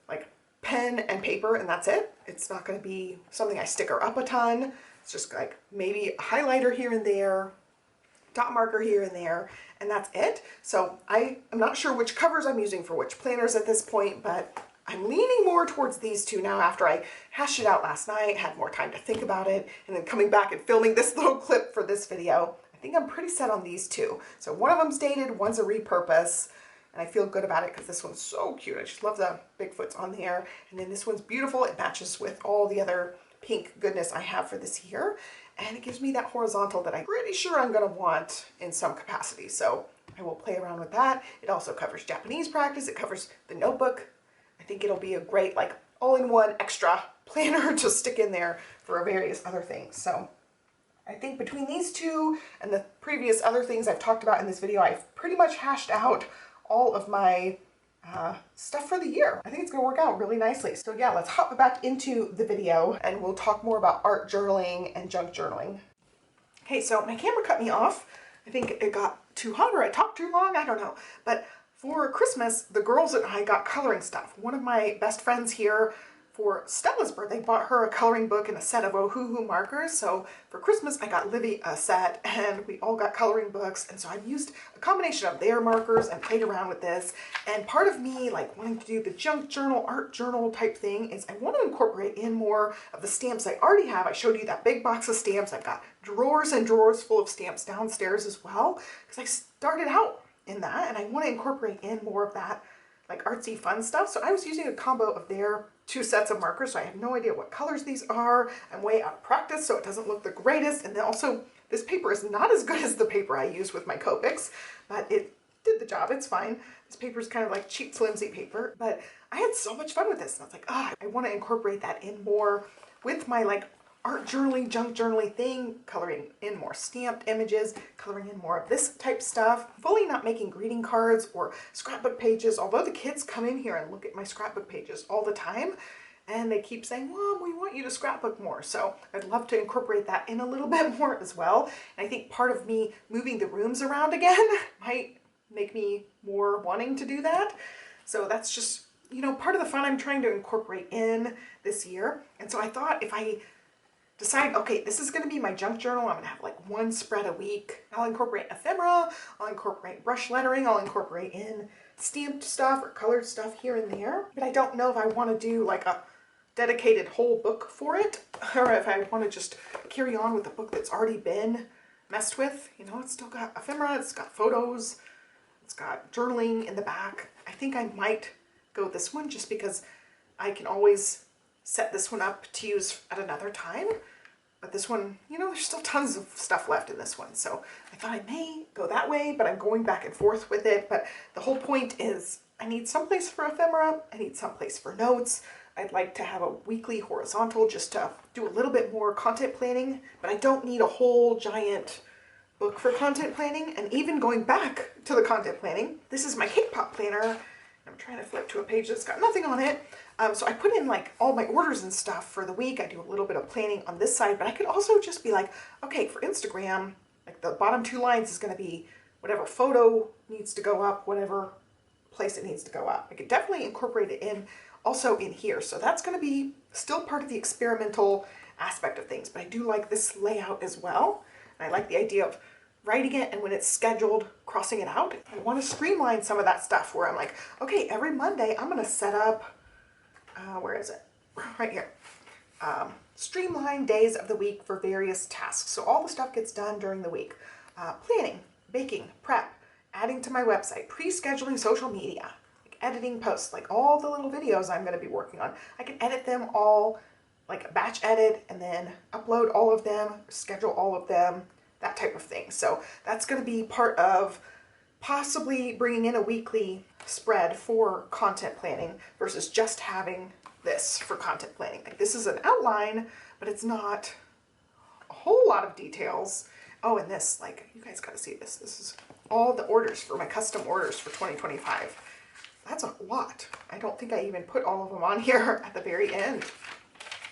like pen and paper and that's it. It's not going to be something I sticker up a ton. It's just like maybe a highlighter here and there, dot marker here and there, and that's it. So I'm not sure which covers I'm using for which planners at this point, but I'm leaning more towards these two now after I hashed it out last night, had more time to think about it, and then coming back and filming this little clip for this video. I think I'm pretty set on these two. So one of them's dated, one's a repurpose, and I feel good about it because this one's so cute. I just love the Bigfoots on there. And then this one's beautiful. It matches with all the other pink goodness I have for this year. And it gives me that horizontal that I'm pretty sure I'm going to want in some capacity. So I will play around with that. It also covers Japanese practice. It covers the notebook. I think it'll be a great like all-in-one extra planner to stick in there for various other things. So I think between these two and the previous other things I've talked about in this video, I've pretty much hashed out all of my stuff for the year. I think it's gonna work out really nicely. So yeah, let's hop back into the video and we'll talk more about art journaling and junk journaling. Okay, so my camera cut me off. I think it got too hot or I talked too long, I don't know. But for Christmas, the girls and I got coloring stuff. One of my best friends here, for Stella's birthday, bought her a coloring book and a set of Ohuhu markers. So for Christmas, I got Livy a set and we all got coloring books. And so I've used a combination of their markers and played around with this. And part of me like wanting to do the junk journal, art journal type thing is I want to incorporate in more of the stamps I already have. I showed you that big box of stamps. I've got drawers and drawers full of stamps downstairs as well, because I started out in that and I want to incorporate in more of that like artsy fun stuff. So I was using a combo of their two sets of markers, so I have no idea what colors these are. I'm way out of practice, so it doesn't look the greatest. And then also, this paper is not as good as the paper I use with my Copics, but it did the job, it's fine. This paper is kind of like cheap, flimsy paper, but I had so much fun with this. And I was like, I want to incorporate that in more with my like art journaling, junk journaling thing, coloring in more stamped images, coloring in more of this type stuff. Fully not making greeting cards or scrapbook pages, although the kids come in here and look at my scrapbook pages all the time and they keep saying, Mom, we want you to scrapbook more. So I'd love to incorporate that in a little bit more as well. And I think part of me moving the rooms around again might make me more wanting to do that. So that's just, you know, part of the fun I'm trying to incorporate in this year. And so I thought if I decide, okay, this is going to be my junk journal. I'm going to have like one spread a week. I'll incorporate ephemera, I'll incorporate brush lettering, I'll incorporate in stamped stuff or colored stuff here and there. But I don't know if I want to do like a dedicated whole book for it, or if I want to just carry on with a book that's already been messed with. You know, it's still got ephemera, it's got photos, it's got journaling in the back. I think I might go this one just because I can always set this one up to use at another time. But this one, you know, there's still tons of stuff left in this one. So I thought I may go that way, but I'm going back and forth with it. But the whole point is I need someplace for ephemera. I need someplace for notes. I'd like to have a weekly horizontal just to do a little bit more content planning, but I don't need a whole giant book for content planning. And even going back to the content planning, this is my cake pop planner. I'm trying to flip to a page that's got nothing on it. So I put in like all my orders and stuff for the week. I do a little bit of planning on this side, but I could also just be like, okay, for Instagram, like the bottom two lines is going to be whatever photo needs to go up, whatever place it needs to go up. I could definitely incorporate it in also in here. So that's going to be still part of the experimental aspect of things, but I do like this layout as well. And I like the idea of writing it and when it's scheduled, crossing it out. I want to streamline some of that stuff where I'm like, okay, every Monday I'm going to set up, where is it? Right here. streamline days of the week for various tasks. So all the stuff gets done during the week. Planning, baking, prep, adding to my website, pre-scheduling social media, like editing posts, like all the little videos I'm going to be working on. I can edit them all, like batch edit, and then upload all of them, schedule all of them, that type of thing. So that's going to be part of possibly bringing in a weekly spread for content planning versus just having this for content planning. Like, this is an outline, but it's not a whole lot of details. Oh, and this, like, you guys got to see this. This is all the orders for my custom orders for 2025. That's a lot. I don't think I even put all of them on here at the very end.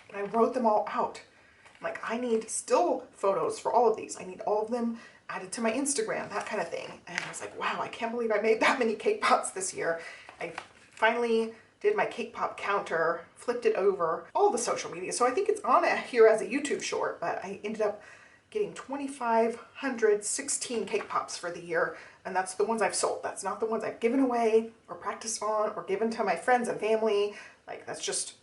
But I wrote them all out. Like, I need still photos for all of these. I need all of them added to my Instagram, that kind of thing. And I was like, wow, I can't believe I made that many cake pops this year. I finally did my cake pop counter, flipped it over, all the social media. So I think it's on here as a YouTube short, but I ended up getting 2,516 cake pops for the year. And that's the ones I've sold. That's not the ones I've given away or practiced on or given to my friends and family. Like, that's just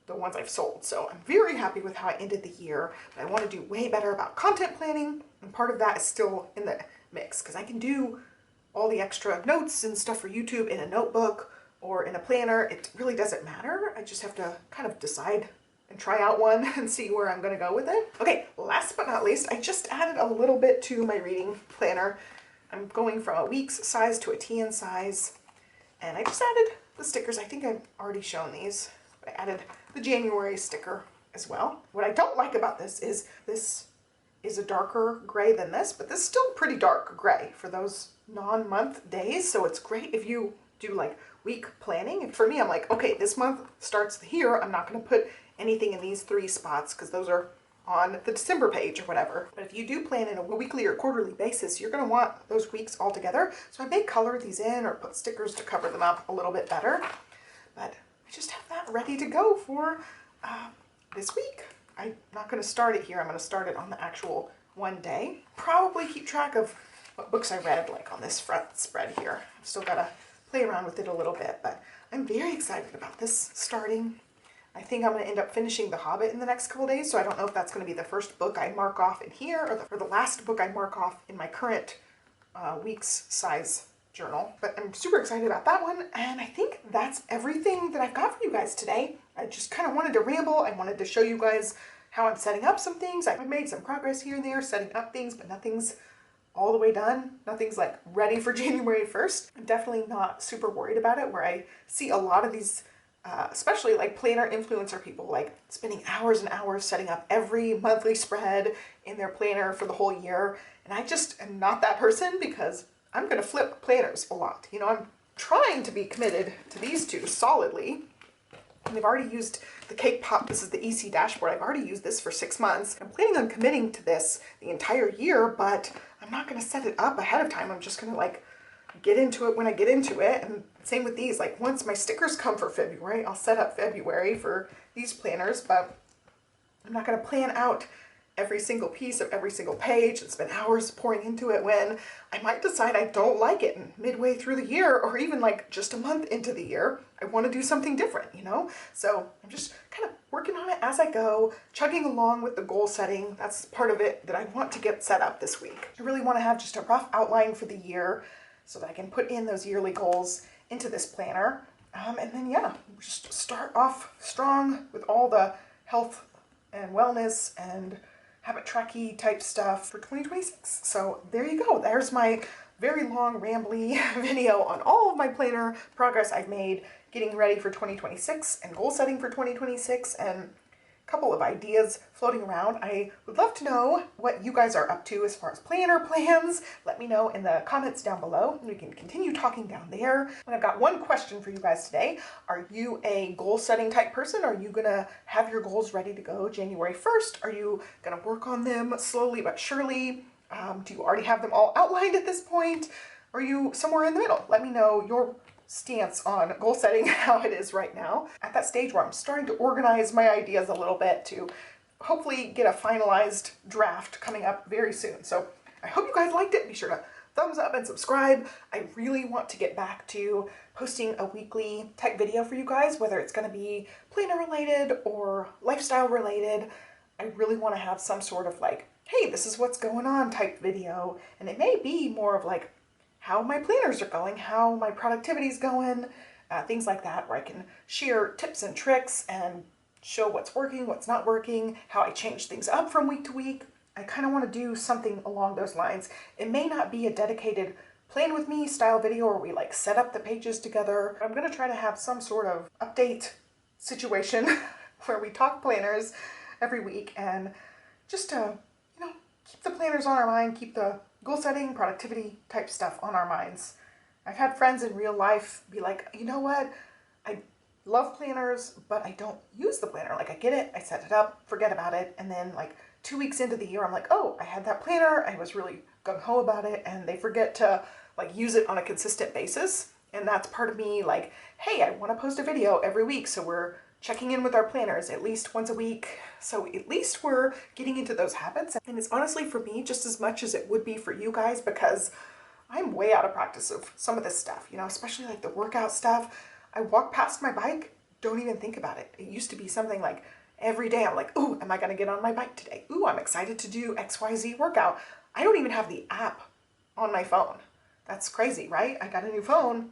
the ones I've sold. So I'm very happy with how I ended the year, but I want to do way better about content planning. And part of that is still in the mix because I can do all the extra notes and stuff for YouTube in a notebook or in a planner. It really doesn't matter. I just have to kind of decide and try out one and see where I'm going to go with it. Okay, last but not least, I just added a little bit to my reading planner. I'm going from a week's size to a TN size, and I just added the stickers. I think I've already shown these. I added the January sticker as well. What I don't like about this is a darker gray than this, but this is still pretty dark gray for those non-month days. So it's great if you do like week planning. And for me, I'm like, okay, this month starts here. I'm not going to put anything in these 3 spots because those are on the December page or whatever. But if you do plan in a weekly or quarterly basis, you're going to want those weeks all together. So I may color these in or put stickers to cover them up a little bit better. But I just have that ready to go for this week. I'm not going to start it here. I'm going to start it on the actual one day. Probably keep track of what books I read, like on this front spread here. I've still got to play around with it a little bit, but I'm very excited about this starting. I think I'm going to end up finishing The Hobbit in the next couple days, so I don't know if that's going to be the first book I mark off in here or the last book I mark off in my current week's size journal. But I'm super excited about that one, and I think that's everything that I've got for you guys today. I just kind of wanted to ramble. I wanted to show you guys how I'm setting up some things. I've made some progress here and there setting up things, but nothing's all the way done. Nothing's like ready for January 1st. I'm definitely not super worried about it, where I see a lot of these especially like planner influencer people, like spending hours and hours setting up every monthly spread in their planner for the whole year. And I just am not that person because I'm going to flip planners a lot. You know, I'm trying to be committed to these two solidly. And I've already used the Cake Pop. This is the EC dashboard. I've already used this for 6 months. I'm planning on committing to this the entire year, but I'm not going to set it up ahead of time. I'm just going to like get into it when I get into it. And same with these. Like once my stickers come for February, I'll set up February for these planners, but I'm not going to plan out every single piece of every single page and spend hours pouring into it when I might decide I don't like it midway through the year, or even like just a month into the year. I want to do something different, you know? So I'm just kind of working on it as I go, chugging along with the goal setting. That's part of it that I want to get set up this week. I really want to have just a rough outline for the year so that I can put in those yearly goals into this planner. And then, yeah, just start off strong with all the health and wellness and habit tracky type stuff for 2026. So there you go. There's my very long rambly video on all of my planner progress I've made getting ready for 2026 and goal setting for 2026 and a couple of ideas floating around. I would love to know what you guys are up to as far as planner plans. Let me know in the comments down below and we can continue talking down there. And I've got one question for you guys today. Are you a goal setting type person? Are you gonna have your goals ready to go January 1st? Are you gonna work on them slowly but surely? Do you already have them all outlined at this point? Are you somewhere in the middle? Let me know your stance on goal setting, how it is right now. At that stage where I'm starting to organize my ideas a little bit to hopefully get a finalized draft coming up very soon. So I hope you guys liked it. Be sure to thumbs up and subscribe. I really want to get back to posting a weekly type video for you guys, whether it's going to be planner related or lifestyle related. I really want to have some sort of like, hey, this is what's going on type video. And it may be more of like how my planners are going, how my productivity's going, things like that, where I can share tips and tricks and show what's working, what's not working, how I change things up from week to week. I kind of want to do something along those lines. It may not be a dedicated plan with me style video where we like set up the pages together. I'm going to try to have some sort of update situation where we talk planners every week and just to, keep the planners on our mind, keep the goal setting, productivity type stuff on our minds. I've had friends in real life be like, you know what? I love planners, but I don't use the planner. Like I get it, I set it up, forget about it. And then like 2 weeks into the year, I'm like, oh, I had that planner. I was really gung-ho about it. And they forget to like use it on a consistent basis. And that's part of me like, hey, I want to post a video every week. So we're checking in with our planners at least once a week. So at least we're getting into those habits. And it's honestly for me just as much as it would be for you guys, because I'm way out of practice of some of this stuff, especially like the workout stuff. I walk past my bike, don't even think about it. It used to be something like every day I'm like, ooh, am I gonna get on my bike today? Ooh, I'm excited to do XYZ workout. I don't even have the app on my phone. That's crazy, right? I got a new phone.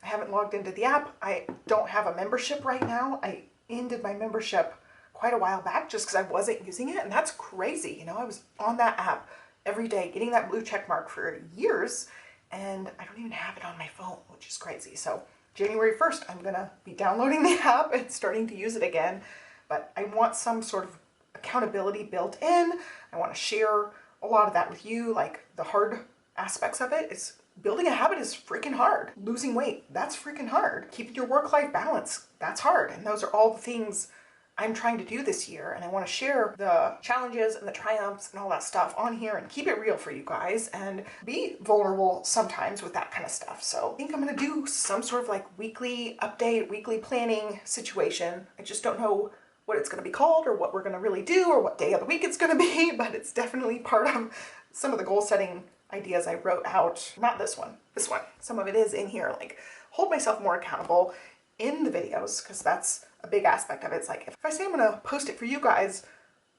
I haven't logged into the app. I don't have a membership right now. I ended my membership quite a while back just because I wasn't using it, and that's crazy. I was on that app every day getting that blue check mark for years, and I don't even have it on my phone, which is crazy. So January 1st, I'm gonna be downloading the app and starting to use it again, but I want some sort of accountability built in. I want to share a lot of that with you, like the hard aspects of it. It's building a habit is freaking hard. Losing weight, that's freaking hard. Keeping your work-life balance, that's hard. And those are all the things I'm trying to do this year, and I want to share the challenges and the triumphs and all that stuff on here and keep it real for you guys and be vulnerable sometimes with that kind of stuff. So I think I'm going to do some sort of like weekly update, weekly planning situation. I just don't know what it's going to be called or what we're going to really do or what day of the week it's going to be, but it's definitely part of some of the goal setting ideas I wrote out. Not this one, this one. Some of it is in here, like hold myself more accountable in the videos, because that's a big aspect of it. It's like, if I say I'm gonna post it for you guys,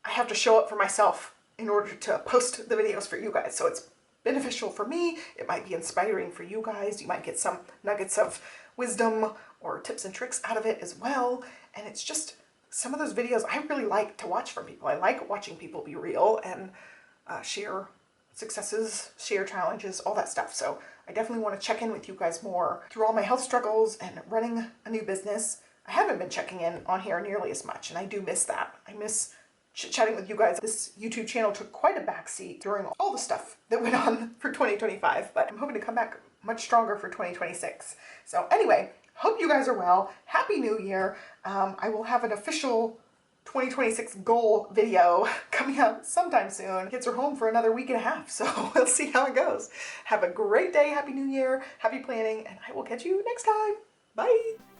I have to show up for myself in order to post the videos for you guys. So it's beneficial for me. It might be inspiring for you guys. You might get some nuggets of wisdom or tips and tricks out of it as well. And it's just some of those videos I really like to watch from people. I like watching people be real and share successes, share challenges, all that stuff. So I definitely want to check in with you guys more through all my health struggles and running a new business. I haven't been checking in on here nearly as much, and I do miss that. I miss chit-chatting with you guys. This YouTube channel took quite a backseat during all the stuff that went on for 2025, but I'm hoping to come back much stronger for 2026. So anyway, hope you guys are well. Happy New Year. I will have an official 2026 goal video coming out sometime soon. Kids are home for another week and a half, so we'll see how it goes. Have a great day. Happy New Year. Happy planning, and I will catch you next time. Bye.